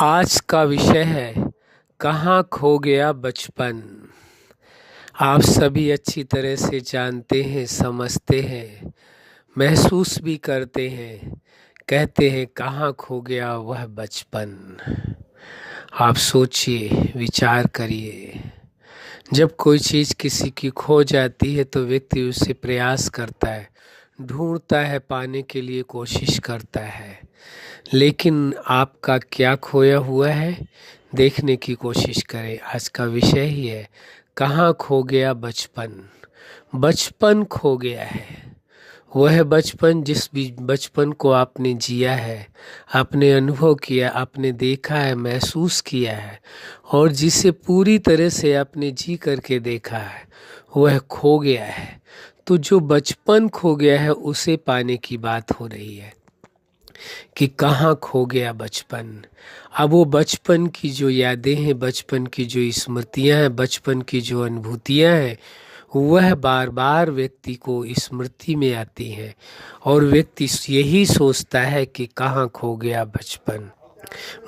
आज का विषय है कहाँ खो गया बचपन। आप सभी अच्छी तरह से जानते हैं, समझते हैं, महसूस भी करते हैं। कहते हैं कहाँ खो गया वह बचपन। आप सोचिए, विचार करिए। जब कोई चीज़ किसी की खो जाती है तो व्यक्ति उसे प्रयास करता है, ढूंढता है, पाने के लिए कोशिश करता है। लेकिन आपका क्या खोया हुआ है, देखने की कोशिश करें। आज का विषय ही है कहाँ खो गया बचपन। बचपन खो गया है, वह बचपन जिस भी बचपन को आपने जिया है, आपने अनुभव किया, आपने देखा है, महसूस किया है और जिसे पूरी तरह से आपने जी करके देखा है, वह खो गया है। तो जो बचपन खो गया है उसे पाने की बात हो रही है कि कहाँ खो गया बचपन। अब वो बचपन की जो यादें हैं, बचपन की जो स्मृतियाँ हैं, बचपन की जो अनुभूतियाँ हैं, वह बार बार व्यक्ति को स्मृति में आती हैं और व्यक्ति यही सोचता है कि कहाँ खो गया बचपन।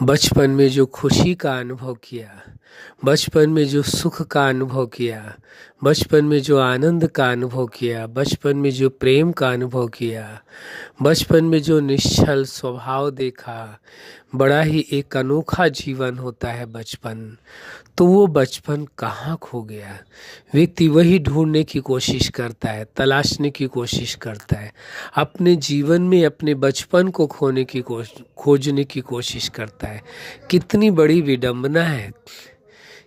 बचपन में जो खुशी का अनुभव किया, बचपन में जो सुख का अनुभव किया, बचपन में जो आनंद का अनुभव किया, बचपन में जो प्रेम का अनुभव किया, बचपन में जो निश्चल स्वभाव देखा, बड़ा ही एक अनोखा जीवन होता है बचपन। तो वो बचपन कहाँ खो गया। व्यक्ति वही ढूंढने की कोशिश करता है, तलाशने की कोशिश करता है, अपने जीवन में अपने बचपन को खोजने की कोशिश करता है। कितनी बड़ी विडंबना है,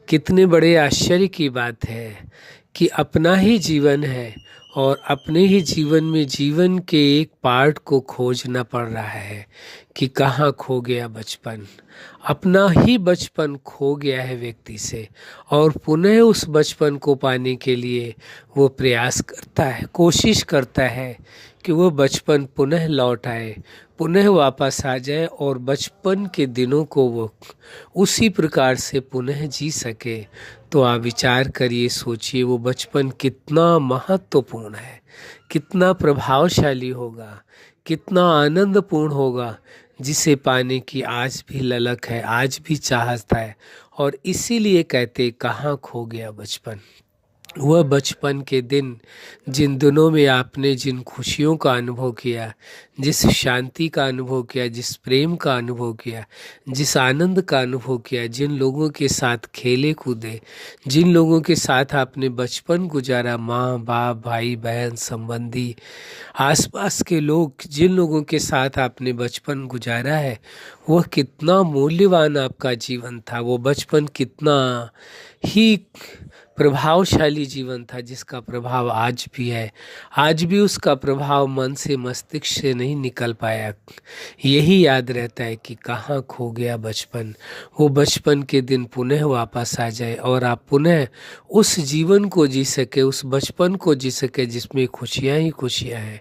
कितने बड़े आश्चर्य की बात है कि अपना ही जीवन है और अपने ही जीवन में जीवन के एक पार्ट को खोजना पड़ रहा है कि कहाँ खो गया बचपन। अपना ही बचपन खो गया है व्यक्ति से और पुनः उस बचपन को पाने के लिए वो प्रयास करता है, कोशिश करता है कि वो बचपन पुनः लौट आए, पुनः वापस आ जाए और बचपन के दिनों को वो उसी प्रकार से पुनः जी सके। तो आप विचार करिए, सोचिए वो बचपन कितना महत्वपूर्ण है, कितना प्रभावशाली होगा, कितना आनंदपूर्ण होगा, जिसे पाने की आज भी ललक है, आज भी चाहत है। और इसीलिए कहते कहाँ खो गया बचपन। वह बचपन के दिन, जिन दिनों में आपने जिन खुशियों का अनुभव किया, जिस शांति का अनुभव किया, जिस प्रेम का अनुभव किया, जिस आनंद का अनुभव किया, जिन लोगों के साथ खेले कूदे, जिन लोगों के साथ आपने बचपन गुजारा, माँ बाप, भाई बहन, संबंधी, आसपास के लोग, जिन लोगों के साथ आपने बचपन गुजारा है, वह कितना मूल्यवान आपका जीवन था। वो बचपन कितना ही प्रभावशाली जीवन था, जिसका प्रभाव आज भी है। आज भी उसका प्रभाव मन से, मस्तिष्क से नहीं निकल पाया। यही याद रहता है कि कहाँ खो गया बचपन। वो बचपन के दिन पुनः वापस आ जाए और आप पुनः उस जीवन को जी सके, उस बचपन को जी सके जिसमें खुशियाँ ही खुशियाँ हैं,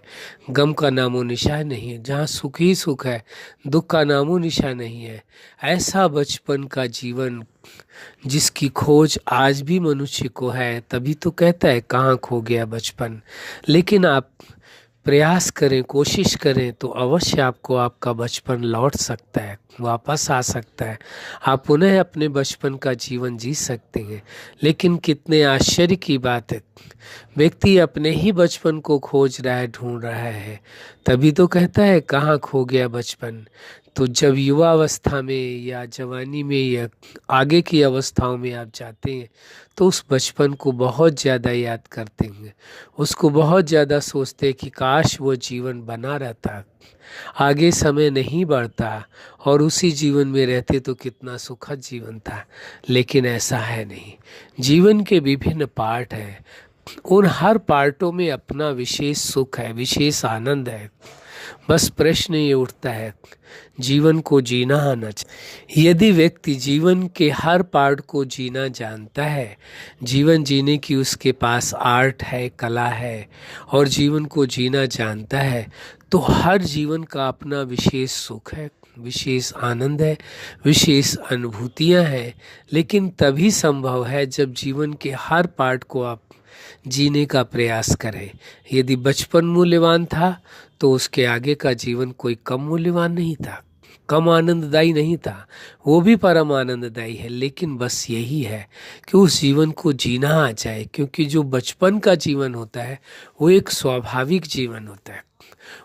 गम का नामो निशान नहीं है, जहाँ सुख ही सुख है, दुख का नामो निशान नहीं है। ऐसा बचपन का जीवन जिसकी खोज आज भी मनुष्य को है, तभी तो कहता है कहाँ खो गया बचपन। लेकिन आप प्रयास करें, कोशिश करें तो अवश्य आपको आपका बचपन लौट सकता है, वापस आ सकता है। आप पुनः अपने बचपन का जीवन जी सकते हैं। लेकिन कितने आश्चर्य की बात है, व्यक्ति अपने ही बचपन को खोज रहा है, ढूंढ रहा है, तभी तो कहता है कहाँ खो गया बचपन। तो जब युवा अवस्था में या जवानी में या आगे की अवस्थाओं में आप जाते हैं तो उस बचपन को बहुत ज़्यादा याद करते हैं, उसको बहुत ज़्यादा सोचते हैं कि काश वो जीवन बना रहता, आगे समय नहीं बढ़ता और उसी जीवन में रहते तो कितना सुखद जीवन था। लेकिन ऐसा है नहीं। जीवन के विभिन्न पार्ट हैं, उन हर पार्टों में अपना विशेष सुख है, विशेष आनंद है। बस प्रश्न ये उठता है, जीवन को जीना आना चाहिए। यदि व्यक्ति जीवन के हर पार्ट को जीना जानता है, जीवन जीने की उसके पास आर्ट है, कला है और जीवन को जीना जानता है, तो हर जीवन का अपना विशेष सुख है, विशेष आनंद है, विशेष अनुभूतियाँ हैं। लेकिन तभी संभव है जब जीवन के हर पार्ट को आप जीने का प्रयास करें। यदि बचपन मूल्यवान था तो उसके आगे का जीवन कोई कम मूल्यवान नहीं था। कम आनंददायी नहीं था, वो भी परम आनंददायी है। लेकिन बस यही है कि उस जीवन को जीना आ जाए, क्योंकि जो बचपन का जीवन होता है वो एक स्वाभाविक जीवन होता है।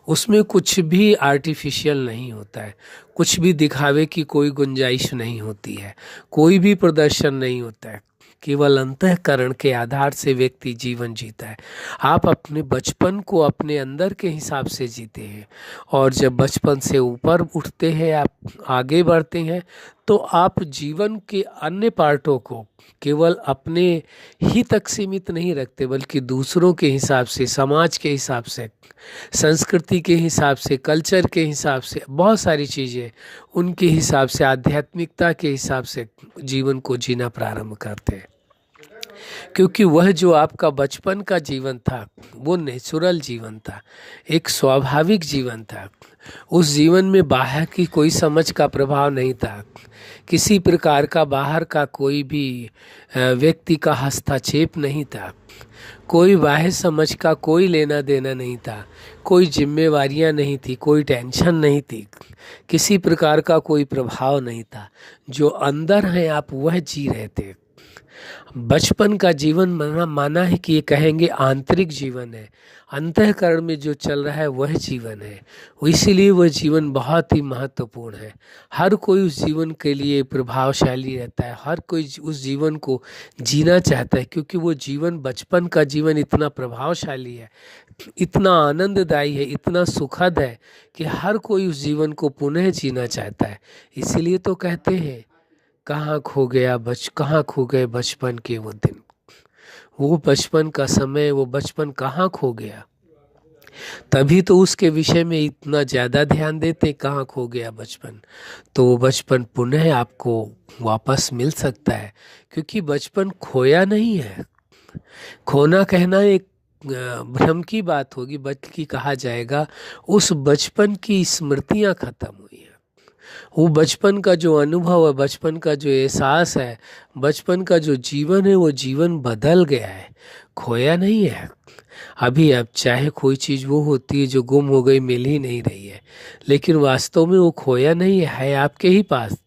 उसमें कुछ भी आर्टिफिशियल नहीं होता है, कुछ भी दिखावे की कोई गुंजाइश नहीं होती है, कोई भी प्रदर्शन नहीं होता है। केवल अंतःकरण के आधार से व्यक्ति जीवन जीता है। आप अपने बचपन को अपने अंदर के हिसाब से जीते हैं, और जब बचपन से ऊपर उठते हैं, आप आगे बढ़ते हैं, तो आप जीवन के अन्य पार्टों को केवल अपने ही तक सीमित नहीं रखते, बल्कि दूसरों के हिसाब से, समाज के हिसाब से, संस्कृति के हिसाब से, कल्चर के हिसाब से, बहुत सारी चीज़ें उनके हिसाब से, आध्यात्मिकता के हिसाब से जीवन को जीना प्रारंभ करते हैं। क्योंकि वह जो आपका बचपन का जीवन था वो नेचुरल जीवन था, एक स्वाभाविक जीवन था। उस जीवन में बाहर की कोई समझ का प्रभाव नहीं था, किसी प्रकार का बाहर का कोई भी व्यक्ति का हस्तक्षेप नहीं था, कोई बाह्य समझ का कोई लेना देना नहीं था, कोई जिम्मेवारियां नहीं थी, कोई टेंशन नहीं थी, किसी प्रकार का कोई प्रभाव नहीं था। जो अंदर है आप वह जी रहे थे। बचपन का जीवन माना है कि ये कहेंगे आंतरिक जीवन है, अंतःकरण में जो चल रहा है वह जीवन है। इसीलिए वह जीवन बहुत ही महत्वपूर्ण है। हर कोई उस जीवन के लिए प्रभावशाली रहता है, हर कोई उस जीवन को जीना चाहता है, क्योंकि वो जीवन, बचपन का जीवन इतना प्रभावशाली है, इतना आनंददायी है, इतना सुखद है कि हर कोई उस जीवन को पुनः जीना चाहता है। इसीलिए तो कहते हैं, कहाँ खो गए बचपन के वो दिन, वो बचपन का समय, वो बचपन कहाँ खो गया। तभी तो उसके विषय में इतना ज़्यादा ध्यान देते, कहाँ खो गया बचपन। तो वो बचपन पुनः आपको वापस मिल सकता है, क्योंकि बचपन खोया नहीं है। खोना कहना एक भ्रम की बात होगी, बल्कि कहा जाएगा उस बचपन की स्मृतियाँ खत्म हुई हैं। वो बचपन का जो अनुभव है, बचपन का जो एहसास है, बचपन का जो जीवन है, वो जीवन बदल गया है, खोया नहीं है। अभी अब चाहे कोई चीज़ वो होती है जो गुम हो गई, मिल ही नहीं रही है, लेकिन वास्तव में वो खोया नहीं है आपके ही पास।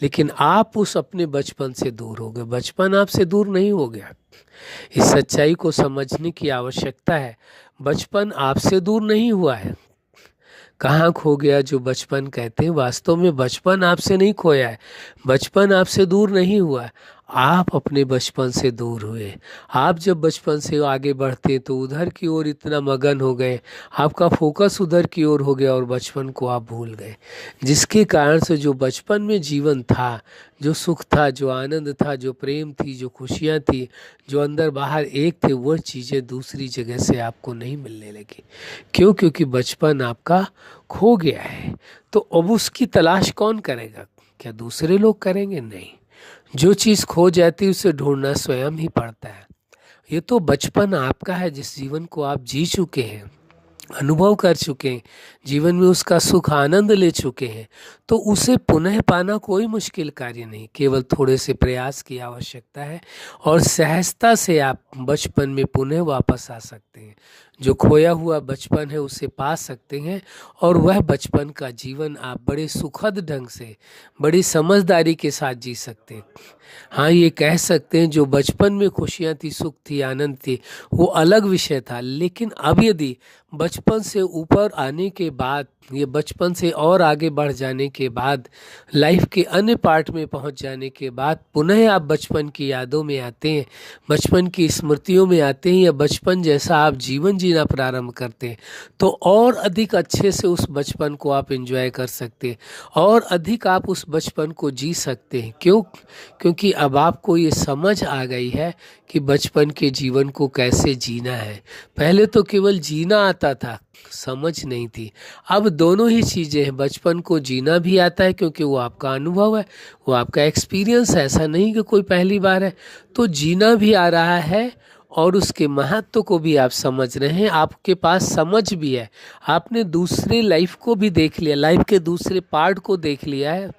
लेकिन आप उस अपने बचपन से दूर हो गए, बचपन आपसे दूर नहीं हो गया। इस सच्चाई को समझने की आवश्यकता है। बचपन आपसे दूर नहीं हुआ है। कहाँ खो गया जो बचपन कहते हैं, वास्तव में बचपन आपसे नहीं खोया है, बचपन आपसे दूर नहीं हुआ है, आप अपने बचपन से दूर हुए। आप जब बचपन से आगे बढ़ते तो उधर की ओर इतना मगन हो गए, आपका फोकस उधर की ओर हो गया और बचपन को आप भूल गए, जिसके कारण से जो बचपन में जीवन था, जो सुख था, जो आनंद था, जो प्रेम थी, जो खुशियाँ थी, जो अंदर बाहर एक थे, वह चीज़ें दूसरी जगह से आपको नहीं मिलने लगी। क्यों? क्योंकि बचपन आपका खो गया है। तो अब उसकी तलाश कौन करेगा? क्या दूसरे लोग करेंगे? नहीं, जो चीज़ खो जाती है उसे ढूंढना स्वयं ही पड़ता है। ये तो बचपन आपका है, जिस जीवन को आप जी चुके हैं, अनुभव कर चुके हैं, जीवन में उसका सुख आनंद ले चुके हैं, तो उसे पुनः पाना कोई मुश्किल कार्य नहीं, केवल थोड़े से प्रयास की आवश्यकता है और सहजता से आप बचपन में पुनः वापस आ सकते हैं। जो खोया हुआ बचपन है उसे पा सकते हैं, और वह बचपन का जीवन आप बड़े सुखद ढंग से, बड़ी समझदारी के साथ जी सकते हैं। हाँ, ये कह सकते हैं जो बचपन में खुशियाँ थी, सुख थी, आनंद थी, वो अलग विषय था। लेकिन अब यदि बचपन से ऊपर आने के बाद, ये बचपन से और आगे बढ़ जाने के बाद, लाइफ के अन्य पार्ट में पहुंच जाने के बाद पुनः आप बचपन की यादों में आते हैं, बचपन की स्मृतियों में आते हैं, या बचपन जैसा आप जीवन जीना प्रारंभ करते हैं, तो और अधिक अच्छे से उस बचपन को आप एंजॉय कर सकते हैं, और अधिक आप उस बचपन को जी सकते हैं। क्यों? क्योंकि अब आपको ये समझ आ गई है कि बचपन के जीवन को कैसे जीना है। पहले तो केवल जीना आता था, समझ नहीं थी। अब दोनों ही चीज़ें हैं, बचपन को जीना भी आता है क्योंकि वो आपका अनुभव है, वो आपका एक्सपीरियंस है, ऐसा नहीं कि कोई पहली बार है, तो जीना भी आ रहा है और उसके महत्व को भी आप समझ रहे हैं, आपके पास समझ भी है, आपने दूसरे लाइफ को भी देख लिया, लाइफ के दूसरे पार्ट को देख लिया है,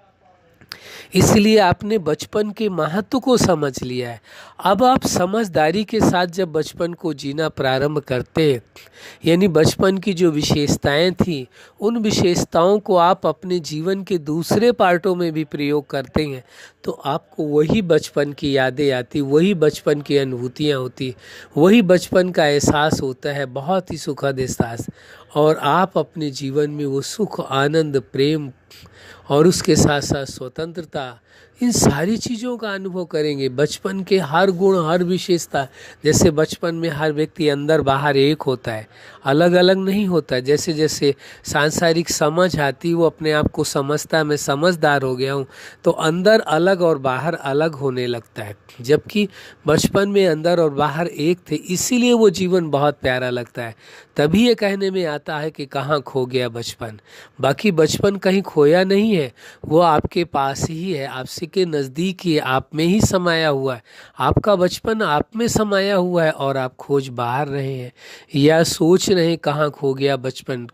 इसलिए आपने बचपन के महत्व को समझ लिया है। अब आप समझदारी के साथ जब बचपन को जीना प्रारंभ करते हैं, यानी बचपन की जो विशेषताएं थी उन विशेषताओं को आप अपने जीवन के दूसरे पार्टों में भी प्रयोग करते हैं, तो आपको वही बचपन की यादें आती, वही बचपन की अनुभूतियाँ होती, वही बचपन का एहसास होता है, बहुत ही सुखद एहसास। और आप अपने जीवन में वो सुख, आनंद, प्रेम और उसके साथ साथ स्वतंत्रता, इन सारी चीज़ों का अनुभव करेंगे। बचपन के हर गुण, हर विशेषता, जैसे बचपन में हर व्यक्ति अंदर बाहर एक होता है, अलग अलग नहीं होता। जैसे जैसे सांसारिक समझ आती, वो अपने आप को समझता है मैं समझदार हो गया हूँ, तो अंदर अलग और बाहर अलग होने लगता है। जबकि बचपन में अंदर और बाहर एक थे, इसीलिए वो जीवन बहुत प्यारा लगता है। तभी ये कहने में आता है कि कहाँ खो गया बचपन। बाकी बचपन कहीं खोया नहीं है, वो आपके पास ही है, आपसे के नज़दीक ही है, आप में ही समाया हुआ है। आपका बचपन आप में समाया हुआ है और आप खोज बाहर रहे हैं या सोच रहे हैं कहाँ खो गया बचपन।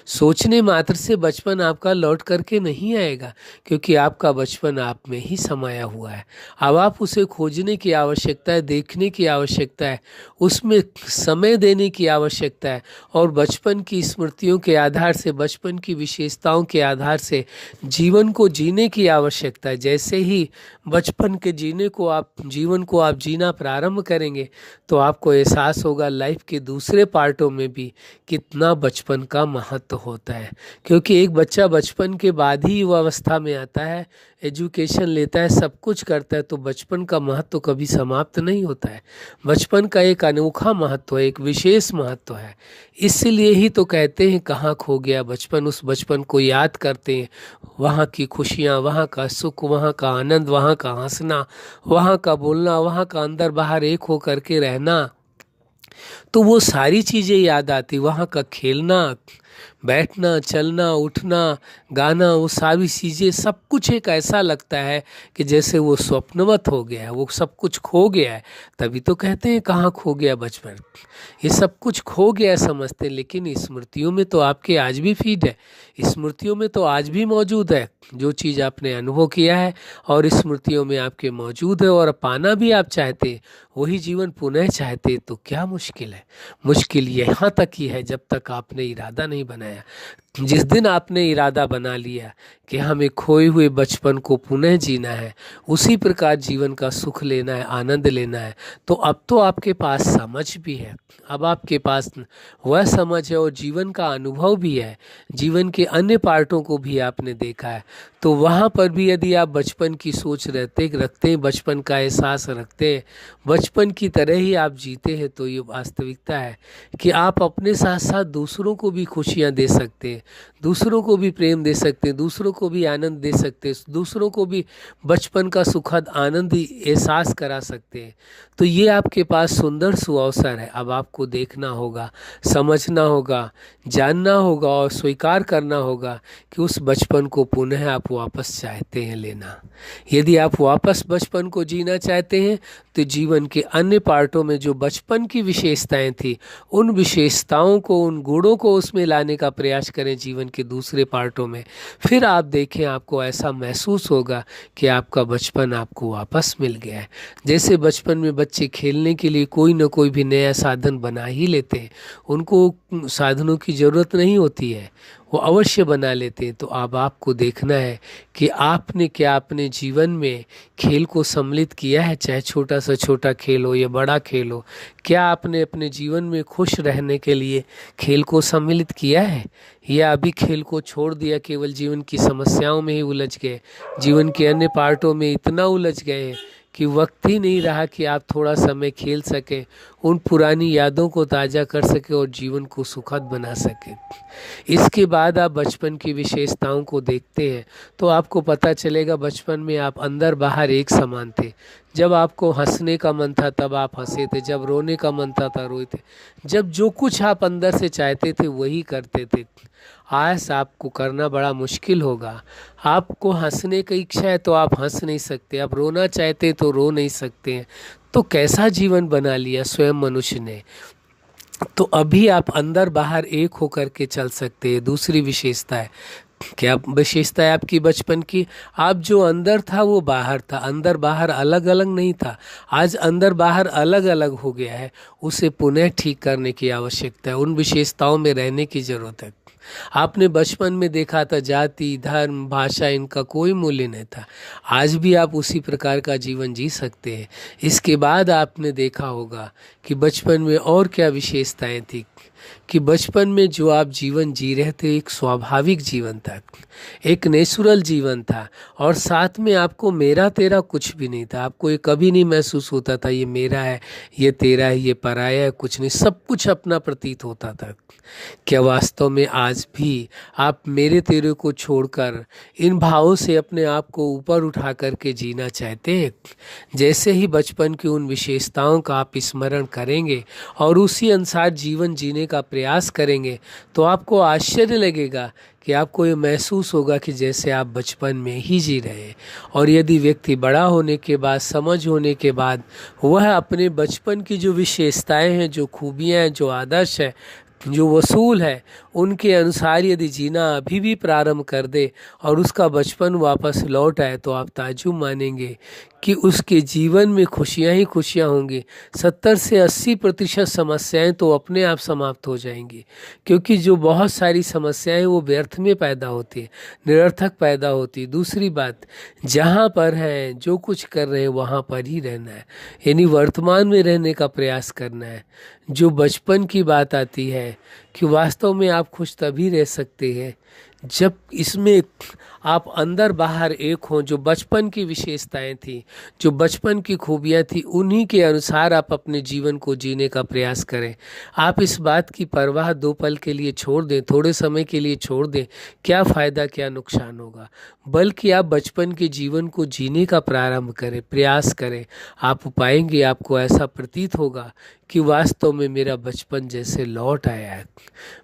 सोचने मात्र से बचपन आपका लौट करके नहीं आएगा, क्योंकि आपका बचपन आप में ही समाया हुआ है। अब आप उसे खोजने की आवश्यकता है, देखने की आवश्यकता है, उसमें समय देने की आवश्यकता है और बचपन की स्मृतियों के आधार से, बचपन की विशेषताओं के आधार से जीवन को जीने की आवश्यकता है। जैसे ही बचपन के जीवन को आप जीना प्रारंभ करेंगे, तो आपको एहसास होगा लाइफ के दूसरे पार्टों में भी कितना बचपन का महत्व होता है। क्योंकि एक बच्चा बचपन के बाद ही युवावस्था में आता है, एजुकेशन लेता है, सब कुछ करता है, तो बचपन का महत्व कभी समाप्त नहीं होता है। बचपन का एक अनोखा महत्व है, एक विशेष महत्व है। इसलिए ही तो कहते हैं कहाँ खो गया बचपन। उस बचपन को याद करते हैं, वहाँ की खुशियाँ, वहाँ का सुख, वहाँ का आनंद, वहाँ का हंसना, वहाँ का बोलना, वहाँ का अंदर बाहर एक हो करके रहना, तो वो सारी चीज़ें याद आती। वहाँ का खेलना, बैठना, चलना, उठना, गाना, वो सारी चीज़ें, सब कुछ एक ऐसा लगता है कि जैसे वो स्वप्नवत हो गया है, वो सब कुछ खो गया है। तभी तो कहते हैं कहाँ खो गया बचपन। ये सब कुछ खो गया समझते हैं, लेकिन स्मृतियों में तो आपके आज भी फीड है, स्मृतियों में तो आज भी मौजूद है। जो चीज़ आपने अनुभव किया है और स्मृतियों में आपके मौजूद है और पाना भी आप चाहते हैं, वही जीवन पुनः चाहते, तो क्या मुश्किल है। मुश्किल यहाँ तक ही है जब तक आपने इरादा नहीं बनाया। जिस दिन आपने इरादा बना लिया कि हमें खोए हुए बचपन को पुनः जीना है, उसी प्रकार जीवन का सुख लेना है, आनंद लेना है, तो अब तो आपके पास समझ भी है। अब आपके पास वह समझ है और जीवन का अनुभव भी है, जीवन के अन्य पार्टों को भी आपने देखा है। तो वहाँ पर भी यदि आप बचपन की सोच रखते हैं, बचपन का एहसास रखते हैं, बचपन की तरह ही आप जीते हैं, तो ये वास्तविकता है कि आप अपने साथ साथ दूसरों को भी खुशियाँ दे सकते हैं, दूसरों को भी प्रेम दे सकते हैं, दूसरों को भी आनंद दे सकते हैं, दूसरों को भी बचपन का सुखद आनंद एहसास करा सकते हैं। तो ये आपके पास सुंदर सुअवसर है। अब आपको देखना होगा, समझना होगा, जानना होगा और स्वीकार करना होगा कि उस बचपन को पुनः आप वापस चाहते हैं लेना। यदि आप वापस बचपन को जीना चाहते हैं, तो जीवन के अन्य पार्टों में जो बचपन की विशेषताएं थी, उन विशेषताओं को, उन गुणों को उसमें लाने का प्रयास करें जीवन के दूसरे पार्टों में। फिर आप देखें, आपको ऐसा महसूस होगा कि आपका बचपन आपको वापस मिल गया है। जैसे बचपन में बच्चे खेलने के लिए कोई न कोई भी नया साधन बना ही लेते हैं, उनको साधनों की ज़रूरत नहीं होती है, वो अवश्य बना लेते हैं। तो अब आपको देखना है कि आपने क्या अपने जीवन में खेल को सम्मिलित किया है, चाहे छोटा सा छोटा खेल हो या बड़ा खेल हो। क्या आपने अपने जीवन में खुश रहने के लिए खेल को सम्मिलित किया है, या अभी खेल को छोड़ दिया, केवल जीवन की समस्याओं में ही उलझ गए, जीवन के अन्य पार्टों में इतना उलझ गए कि वक्त ही नहीं रहा कि आप थोड़ा समय खेल सकें, उन पुरानी यादों को ताज़ा कर सकें और जीवन को सुखद बना सकें। इसके बाद आप बचपन की विशेषताओं को देखते हैं, तो आपको पता चलेगा बचपन में आप अंदर बाहर एक समान थे। जब आपको हंसने का मन था तब आप हंसे थे, जब रोने का मन था तब रोए थे, जब जो कुछ आप अंदर से चाहते थे वही करते थे। आज आपको करना बड़ा मुश्किल होगा। आपको हंसने की इच्छा है तो आप हंस नहीं सकते, आप रोना चाहते तो रो नहीं सकते हैं। तो कैसा जीवन बना लिया स्वयं मनुष्य ने। तो अभी आप अंदर बाहर एक होकर के चल सकते हैं। दूसरी विशेषता है क्या विशेषता है आपकी बचपन की? आप जो अंदर था वो बाहर था, अंदर बाहर अलग अलग नहीं था। आज अंदर बाहर अलग अलग हो गया है, उसे पुनः ठीक करने की आवश्यकता है, उन विशेषताओं में रहने की जरूरत है। आपने बचपन में देखा था जाति धर्म भाषा इनका कोई मूल्य नहीं था, आज भी आप उसी प्रकार का जीवन जी सकते हैं। इसके बाद आपने देखा होगा कि बचपन में और क्या विशेषताएं थी, कि बचपन में जो आप जीवन जी रहे थे एक स्वाभाविक जीवन था, एक नेचुरल जीवन था, और साथ में आपको मेरा तेरा कुछ भी नहीं था। आपको ये कभी नहीं महसूस होता था ये मेरा है, ये तेरा है, ये पराया है, कुछ नहीं, सब कुछ अपना प्रतीत होता था। क्या वास्तव में आज भी आप मेरे तेरे को छोड़कर इन भावों से अपने आप को ऊपर उठा करके जीना चाहते हैं? जैसे ही बचपन की उन विशेषताओं का आप स्मरण करेंगे और उसी अनुसार जीवन जीने का प्रयास करेंगे तो आपको आश्चर्य लगेगा कि आपको ये महसूस होगा कि जैसे आप बचपन में ही जी रहे हैं। और यदि व्यक्ति बड़ा होने के बाद, समझ होने के बाद, वह अपने बचपन की जो विशेषताएं हैं, जो खूबियां हैं, जो आदर्श है, जो वसूल है, उनके अनुसार यदि जीना अभी भी प्रारंभ कर दे और उसका बचपन वापस लौट आए तो आप ताज्जुब मानेंगे कि उसके जीवन में खुशियां ही खुशियां होंगी। 70 से 80% समस्याएं तो अपने आप समाप्त हो जाएंगी, क्योंकि जो बहुत सारी समस्याएं वो व्यर्थ में पैदा होती है, निरर्थक पैदा होती है। दूसरी बात, जहाँ पर हैं, जो कुछ कर रहे हैं वहाँ पर ही रहना है, यानी वर्तमान में रहने का प्रयास करना है। जो बचपन की बात आती है कि वास्तव में आप खुश तभी रह सकते हैं जब इसमें आप अंदर बाहर एक हों। जो बचपन की विशेषताएं थी, जो बचपन की खूबियां थी, उन्हीं के अनुसार आप अपने जीवन को जीने का प्रयास करें। आप इस बात की परवाह 2 पल के लिए छोड़ दें, थोड़े समय के लिए छोड़ दें, क्या फ़ायदा क्या नुकसान होगा, बल्कि आप बचपन के जीवन को जीने का प्रारंभ करें, प्रयास करें। आप पाएंगे, आपको ऐसा प्रतीत होगा कि वास्तव में मेरा बचपन जैसे लौट आया है।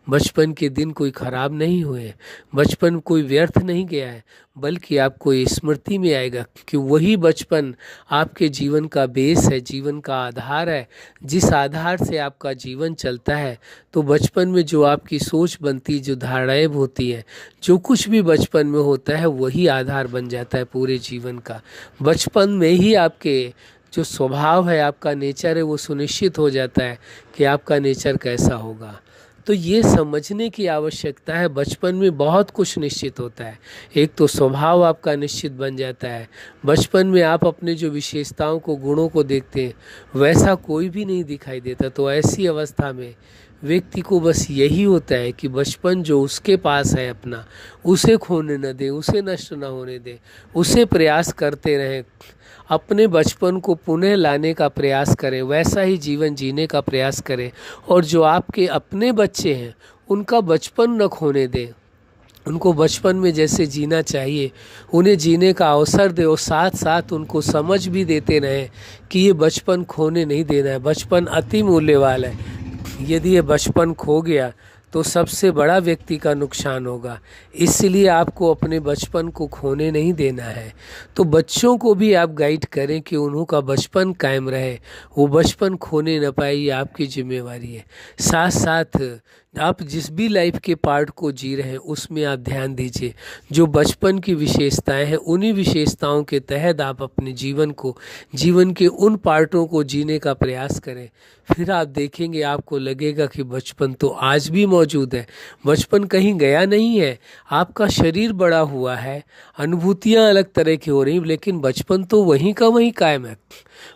बचपन के दिन कोई खराब नहीं हुए, बचपन कोई व्यर्थ नहीं गया है, बल्कि आपको ये स्मृति में आएगा कि वही बचपन आपके जीवन का बेस है, जीवन का आधार है, जिस आधार से आपका जीवन चलता है। तो बचपन में जो आपकी सोच बनती, जो धारणाएं होती हैं, जो कुछ भी बचपन में होता है वही आधार बन जाता है पूरे जीवन का। बचपन में ही आपके जो स्वभाव है, आपका नेचर है, वो सुनिश्चित हो जाता है कि आपका नेचर कैसा होगा। तो ये समझने की आवश्यकता है, बचपन में बहुत कुछ निश्चित होता है। एक तो स्वभाव आपका निश्चित बन जाता है, बचपन में आप अपने जो विशेषताओं को, गुणों को देखते हैं वैसा कोई भी नहीं दिखाई देता। तो ऐसी अवस्था में व्यक्ति को बस यही होता है कि बचपन जो उसके पास है अपना, उसे खोने न दे, उसे नष्ट न होने दे, उसे प्रयास करते रहें, अपने बचपन को पुनः लाने का प्रयास करें, वैसा ही जीवन जीने का प्रयास करें। और जो आपके अपने बच्चे हैं उनका बचपन न खोने दें, उनको बचपन में जैसे जीना चाहिए उन्हें जीने का अवसर दे, और साथ साथ उनको समझ भी देते रहें कि ये बचपन खोने नहीं देना है। बचपन अति मूल्यवान है, यदि ये बचपन खो गया तो सबसे बड़ा व्यक्ति का नुकसान होगा। इसलिए आपको अपने बचपन को खोने नहीं देना है। तो बच्चों को भी आप गाइड करें कि उन्हों का बचपन कायम रहे, वो बचपन खोने न पाए, ये आपकी जिम्मेवारी है। साथ साथ आप जिस भी लाइफ के पार्ट को जी रहे हैं उसमें आप ध्यान दीजिए, जो बचपन की विशेषताएं हैं उन्हीं विशेषताओं के तहत आप अपने जीवन को, जीवन के उन पार्टों को जीने का प्रयास करें। फिर आप देखेंगे, आपको लगेगा कि बचपन तो आज भी मौजूद है, बचपन कहीं गया नहीं है। आपका शरीर बड़ा हुआ है, अनुभूतियां अलग तरह की हो रही, लेकिन बचपन तो वहीं का वहीं कायम है।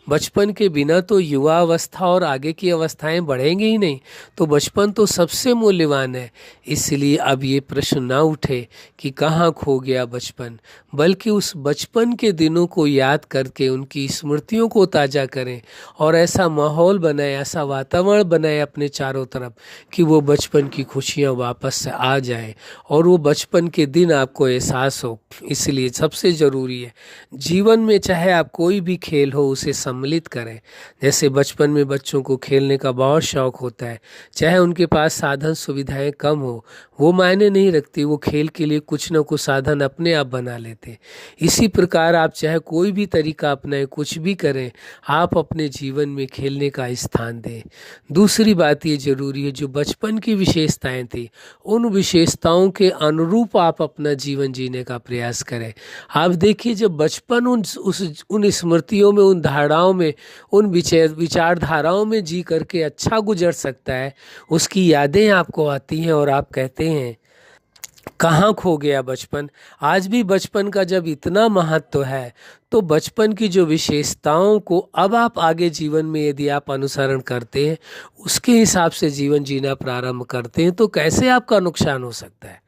बचपन के बिना तो युवा अवस्था और आगे की अवस्थाएं बढ़ेंगी ही नहीं। तो बचपन तो सबसे मूल्यवान है। इसलिए अब ये प्रश्न ना उठे कि कहाँ खो गया बचपन, बल्कि उस बचपन के दिनों को याद करके उनकी स्मृतियों को ताज़ा करें और ऐसा माहौल बनाए, ऐसा वातावरण बनाए अपने चारों तरफ कि वो बचपन की खुशियाँ वापस से आ जाएं और वो बचपन के दिन आपको एहसास हो। इसलिए सबसे ज़रूरी है जीवन में, चाहे आप कोई भी खेल हो उसे सम्मिलित करें। जैसे बचपन में बच्चों को खेलने का बहुत शौक़ होता है, चाहे उनके पास साधन सुविधाएं कम हो वो मायने नहीं रखती, वो खेल के लिए कुछ न कुछ साधन अपने आप बना लेते हैं। इसी प्रकार आप चाहे कोई भी तरीका अपनाएं, कुछ भी करें, आप अपने जीवन में खेलने का स्थान दें। दूसरी बात ये जरूरी है, जो बचपन की विशेषताएं थी उन विशेषताओं के अनुरूप आप अपना जीवन जीने का प्रयास करें। आप देखिए, जब बचपन उन स्मृतियों में, उन धारणाओं में, उन विचारधाराओं में जी करके अच्छा गुजर सकता है, उसकी यादें आपको आती हैं और आप कहते हैं कहाँ खो गया बचपन। आज भी बचपन का जब इतना महत्व है, तो बचपन की जो विशेषताओं को अब आप आगे जीवन में यदि आप अनुसरण करते हैं, उसके हिसाब से जीवन जीना प्रारंभ करते हैं, तो कैसे आपका नुकसान हो सकता है।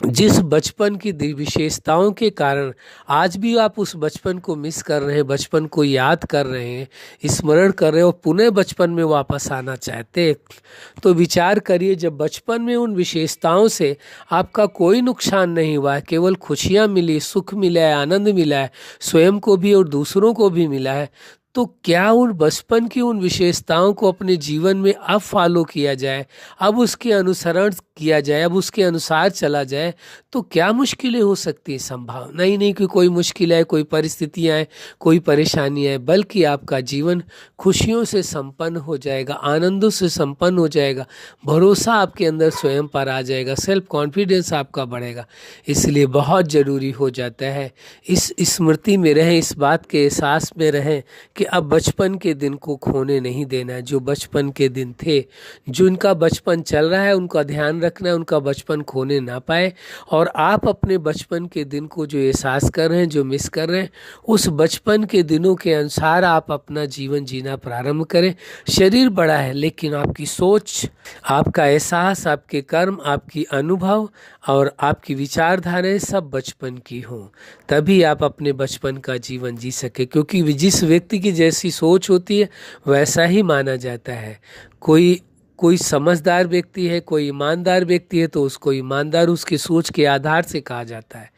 जिस बचपन की विशेषताओं के कारण आज भी आप उस बचपन को मिस कर रहे हैं, बचपन को याद कर रहे हैं, स्मरण कर रहे हैं और पुनः बचपन में वापस आना चाहते हैं, तो विचार करिए, जब बचपन में उन विशेषताओं से आपका कोई नुकसान नहीं हुआ है, केवल खुशियाँ मिली, सुख मिला है, आनंद मिला है, स्वयं को भी और दूसरों को भी मिला है, तो क्या उन बचपन की उन विशेषताओं को अपने जीवन में अब फॉलो किया जाए, अब उसके अनुसरण किया जाए, अब उसके अनुसार चला जाए, तो क्या मुश्किलें हो सकती हैं। संभावना ही नहीं कि कोई मुश्किल है, कोई परिस्थितियाँ हैं, कोई परेशानियाँ हैं, बल्कि आपका जीवन खुशियों से संपन्न हो जाएगा, आनंदों से संपन्न हो जाएगा, भरोसा आपके अंदर स्वयं पर आ जाएगा, सेल्फ कॉन्फिडेंस आपका बढ़ेगा। इसलिए बहुत ज़रूरी हो जाता है इस स्मृति में रहें, इस बात के एहसास में रहें कि अब बचपन के दिन को खोने नहीं देना है। जो बचपन के दिन थे, जिनका बचपन चल रहा है, उनका ध्यान रखना है, उनका बचपन खोने ना पाए। और आप अपने बचपन के दिन को जो एहसास कर रहे हैं, जो मिस कर रहे हैं, उस बचपन के दिनों के अनुसार आप अपना जीवन जीना प्रारंभ करें। शरीर बड़ा है, लेकिन आपकी सोच, आपका एहसास, आपके कर्म, आपकी अनुभव और आपकी विचारधाराएं सब बचपन की हों, तभी आप अपने बचपन का जीवन जी सके। क्योंकि जिस व्यक्ति की जैसी सोच होती है वैसा ही माना जाता है। कोई समझदार व्यक्ति है, कोई ईमानदार व्यक्ति है, तो उसको ईमानदार उसकी सोच के आधार से कहा जाता है।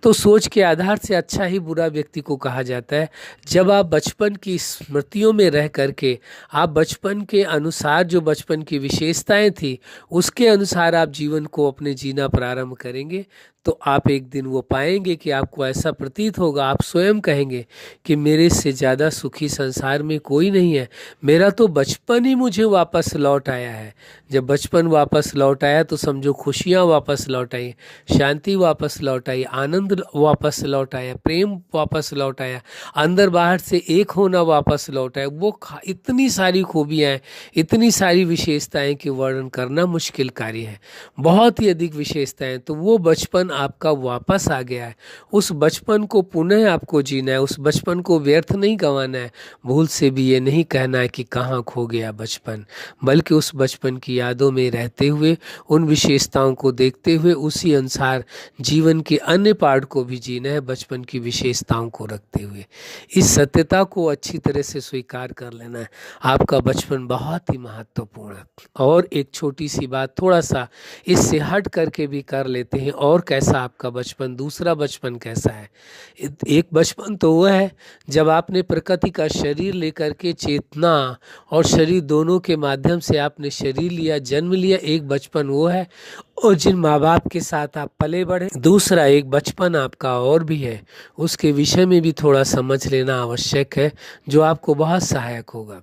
तो सोच के आधार से अच्छा ही बुरा व्यक्ति को कहा जाता है। जब आप बचपन की स्मृतियों में रह करके आप बचपन के अनुसार, जो बचपन की विशेषताएं थी उसके अनुसार आप जीवन को अपने जीना प्रारंभ करेंगे, तो आप एक दिन वो पाएंगे कि आपको ऐसा प्रतीत होगा, आप स्वयं कहेंगे कि मेरे से ज़्यादा सुखी संसार में कोई नहीं है, मेरा तो बचपन ही मुझे वापस लौट आया है। जब बचपन वापस लौट आया तो समझो खुशियाँ वापस लौट आई, शांति वापस लौट आई, आनंद वापस लौट आया, प्रेम वापस लौट आया, अंदर बाहर से एक होना वापस लौट आया। वो इतनी सारी खूबियाँ हैं, इतनी सारी विशेषताएं कि वर्णन करना मुश्किल कार्य है, बहुत ही अधिक विशेषताएं। तो वो बचपन आपका वापस आ गया है, उस बचपन को पुनः आपको जीना है, उस बचपन को व्यर्थ नहीं गंवाना है। भूल से भी ये नहीं कहना है कि कहाँ खो गया बचपन, बल्कि उस बचपन की यादों में रहते हुए, उन विशेषताओं को देखते हुए उसी अनुसार जीवन के अन्य पार्ट को भी जीना है, बचपन की विशेषताओं को रखते हुए। इस सत्यता को अच्छी तरह से स्वीकार कर लेना है, आपका बचपन बहुत ही महत्वपूर्ण है। और एक छोटी सी बात थोड़ा सा इससे हट करके भी कर लेते हैं, और कैसा आपका बचपन, दूसरा बचपन कैसा है। एक बचपन तो वो है जब आपने प्रकृति का शरीर लेकर के, चेतना और शरीर दोनों के माध्यम से आपने शरीर लिया, जन्म लिया, एक बचपन वो है। और जिन माँ बाप के साथ आप पले बढ़े, दूसरा एक बचपन आपका और भी है, उसके विषय में भी थोड़ा समझ लेना आवश्यक है, जो आपको बहुत सहायक होगा।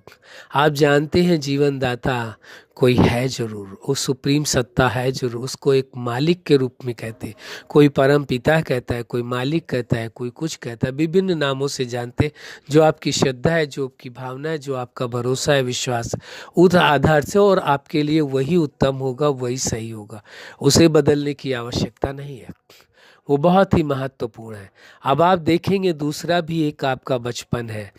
आप जानते हैं जीवनदाता कोई है जरूर, वो सुप्रीम सत्ता है जरूर, उसको एक मालिक के रूप में कहते हैं, कोई परम पिता कहता है, कोई मालिक कहता है, कोई कुछ कहता है, विभिन्न नामों से जानते। जो आपकी श्रद्धा है, जो आपकी भावना है, जो आपका भरोसा है, विश्वास, उस आधार से, और आपके लिए वही उत्तम होगा, वही सही होगा, उसे बदलने की आवश्यकता नहीं है, वो बहुत ही महत्वपूर्ण है। अब आप देखेंगे दूसरा भी एक आपका बचपन है,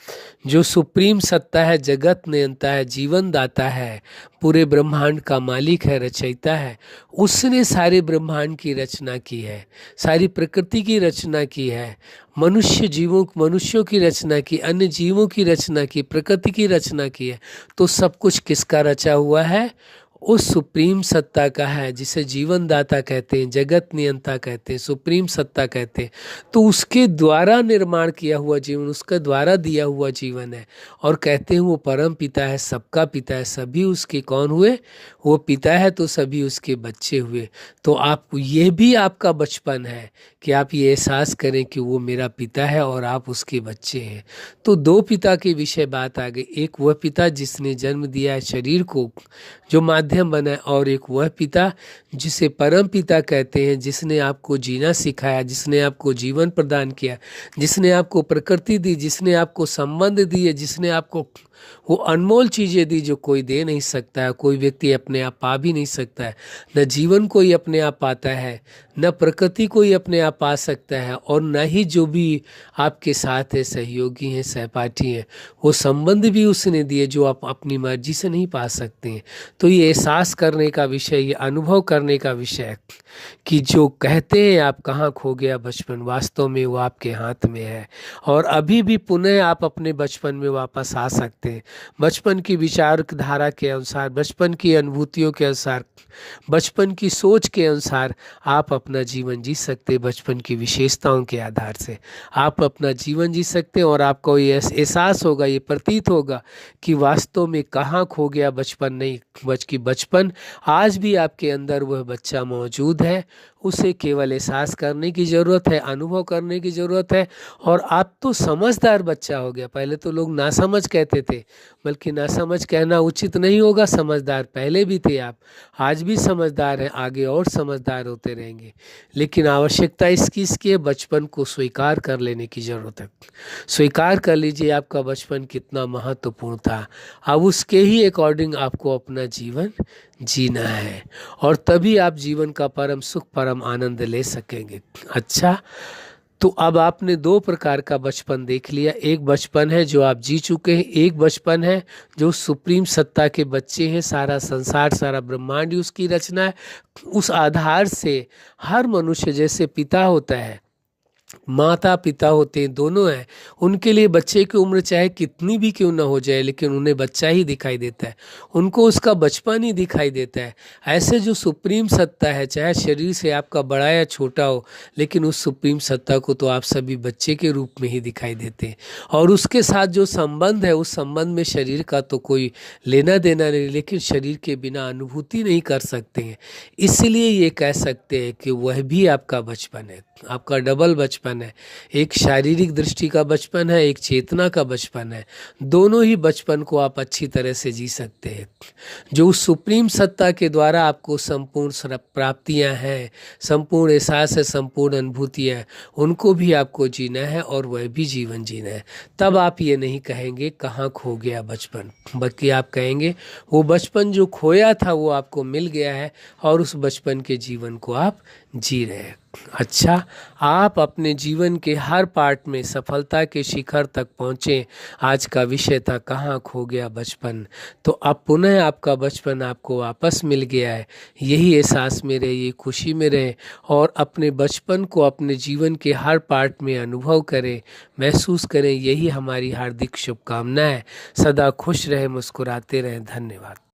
जो सुप्रीम सत्ता है, जगत नियंता है, जीवन दाता है, पूरे ब्रह्मांड का मालिक है, रचयिता है। उसने सारे ब्रह्मांड की रचना की है, सारी प्रकृति की रचना की है, मनुष्यों की रचना की, अन्य जीवों की रचना की, प्रकृति की रचना की है। तो सब कुछ किसका रचा हुआ है? उस सुप्रीम सत्ता का है जिसे जीवन दाता कहते हैं, जगत नियंता कहते हैं, सुप्रीम सत्ता कहते हैं। तो उसके द्वारा निर्माण किया हुआ जीवन, उसके द्वारा दिया हुआ जीवन है। और कहते हैं वो परम पिता है, सबका पिता है, सभी उसके कौन हुए? वो पिता है तो सभी उसके बच्चे हुए। तो आप ये भी आपका बचपन है कि आप ये एहसास करें कि वो मेरा पिता है और आप उसके बच्चे हैं। तो दो पिता के विषय बात आ गई। एक वह पिता जिसने जन्म दिया है शरीर को, जो माध्यम बना है, और एक वह पिता जिसे परम पिता कहते हैं, जिसने आपको जीना सिखाया, जिसने आपको जीवन प्रदान किया, जिसने आपको प्रकृति दी, जिसने आपको संबंध दिए, जिसने आपको वो अनमोल चीज़ें दी जो कोई दे नहीं सकता है, कोई व्यक्ति अपने आप पा भी नहीं सकता है। न जीवन कोई अपने आप पाता है, न प्रकृति कोई अपने आप पा सकता है, और न ही जो भी आपके साथ है, सहयोगी हैं, सहपाठी हैं, वो संबंध भी उसने दिए जो आप अपनी मर्जी से नहीं पा सकते हैं। तो ये एहसास करने का विषय, ये अनुभव करने का विषय कि जो कहते हैं आप कहाँ खो गया बचपन, वास्तव में वो आपके हाथ में है। और अभी भी पुनः आप अपने बचपन में वापस आ सकते हैं। बचपन की विचारधारा के अनुसार, बचपन की अनुभूतियों के अनुसार, बचपन की सोच के अनुसार आप अपना जीवन जी सकते हैं। बचपन की विशेषताओं के आधार से आप अपना जीवन जी सकते हैं, और आपको ये एहसास होगा, ये प्रतीत होगा कि वास्तव में कहाँ खो गया बचपन, नहीं बल्कि बचपन आज भी आपके अंदर वह बच्चा मौजूद है। उसे केवल एहसास करने की ज़रूरत है, अनुभव करने की ज़रूरत है। और आप तो समझदार बच्चा हो गया। पहले तो लोग नासमझ कहते थे, बल्कि नासमझ कहना उचित नहीं होगा, समझदार पहले भी थे आप, आज भी समझदार हैं, आगे और समझदार होते रहेंगे। लेकिन आवश्यकता इसकी है, बचपन को स्वीकार कर लेने की ज़रूरत है। स्वीकार कर लीजिए आपका बचपन कितना महत्वपूर्ण था। अब उसके ही अकॉर्डिंग आपको अपना जीवन जीना है, और तभी आप जीवन का परम सुख, परम आनंद ले सकेंगे। अच्छा, तो अब आपने दो प्रकार का बचपन देख लिया। एक बचपन है जो आप जी चुके हैं, एक बचपन है जो सुप्रीम सत्ता के बच्चे हैं। सारा संसार, सारा ब्रह्मांड ही उसकी रचना है। उस आधार से हर मनुष्य, जैसे पिता होता है, माता पिता होते हैं, दोनों हैं, उनके लिए बच्चे की उम्र चाहे कितनी भी क्यों ना हो जाए, लेकिन उन्हें बच्चा ही दिखाई देता है, उनको उसका बचपन ही दिखाई देता है। ऐसे जो सुप्रीम सत्ता है, चाहे शरीर से आपका बड़ा या छोटा हो, लेकिन उस सुप्रीम सत्ता को तो आप सभी बच्चे के रूप में ही दिखाई देते हैं। और उसके साथ जो संबंध है, उस संबंध में शरीर का तो कोई लेना देना नहीं, लेकिन शरीर के बिना अनुभूति नहीं कर सकते हैं। इसलिए ये कह सकते हैं कि वह भी आपका बचपन है, आपका डबल बचपन है। एक शारीरिक दृष्टि का बचपन है, एक चेतना का बचपन है। दोनों ही बचपन को आप अच्छी तरह से जी सकते हैं। जो उस सुप्रीम सत्ता के द्वारा आपको संपूर्ण प्राप्तियां हैं, संपूर्ण एहसास है, संपूर्ण अनुभूतियां हैं, उनको भी आपको जीना है, और वह भी जीवन जीना है। तब आप ये नहीं कहेंगे कहाँ खो गया बचपन, बल्कि आप कहेंगे वो बचपन जो खोया था वो आपको मिल गया है, और उस बचपन के जीवन को आप जी रहे हैं। अच्छा, आप अपने जीवन के हर पार्ट में सफलता के शिखर तक पहुँचे। आज का विषय था कहाँ खो गया बचपन। तो अब पुनः आपका बचपन आपको वापस मिल गया है। यही एहसास में रहे, ये खुशी में रहे, और अपने बचपन को अपने जीवन के हर पार्ट में अनुभव करें, महसूस करें। यही हमारी हार्दिक शुभकामना है। सदा खुश रहे, मुस्कुराते रहें। धन्यवाद।